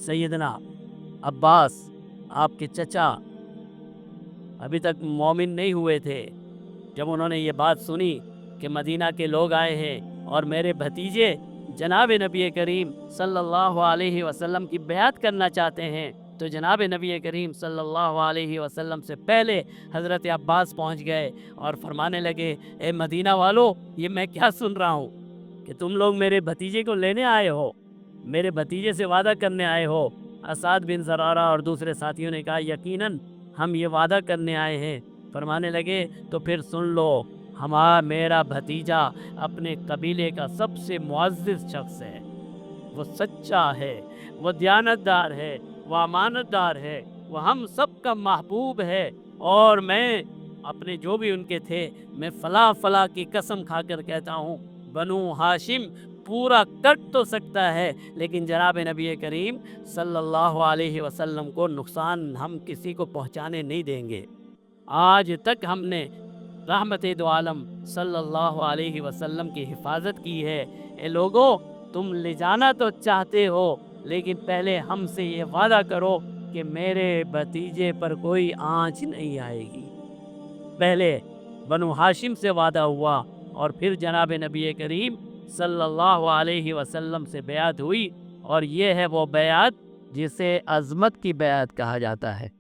सैयदना अब्बास, आपके चचा, अभी तक मोमिन नहीं हुए थे। जब उन्होंने ये बात सुनी कि मदीना के लोग आए हैं और मेरे भतीजे जनाब नबी करीम सल्लल्लाहु अलैहि वसल्लम की बैत करना चाहते हैं, तो जनाब नबी करीम सल्लल्लाहु अलैहि वसल्लम से पहले हज़रत अब्बास पहुंच गए और फरमाने लगे, ए मदीना वालों, ये मैं क्या सुन रहा हूँ कि तुम लोग मेरे भतीजे को लेने आए हो, मेरे भतीजे से वादा करने आए हो। असाद बिन ज़रारा और दूसरे साथियों ने कहा, यकीनन हम ये वादा करने आए हैं। फरमाने लगे, तो फिर सुन लो, मेरा भतीजा अपने कबीले का सबसे मुअज़्ज़िज़ शख्स है, वो सच्चा है, वो दयानतदार है, वो अमानतदार है, वो हम सब का महबूब है। और मैं अपने जो भी उनके थे, मैं फ़ला फ़ला की कसम खाकर कहता हूँ, बनु हाशिम पूरा कट तो सकता है, लेकिन जनाब नबी करीम सल्लल्लाहु अलैहि वसल्लम को नुकसान हम किसी को पहुँचाने नहीं देंगे। आज तक हमने रहमत दो आलम सल्लल्लाहु अलैहि वसल्लम की हिफाजत की है। ए लोगों, तुम ले जाना तो चाहते हो, लेकिन पहले हमसे ये वादा करो कि मेरे भतीजे पर कोई आँच नहीं आएगी। पहले बनु हाशिम से वादा हुआ और फिर जनाब नबी करीम सल्लल्लाहु अलैहि वसल्लम से बैत हुई, और ये है वो बैत जिसे अज़मत की बैत कहा जाता है।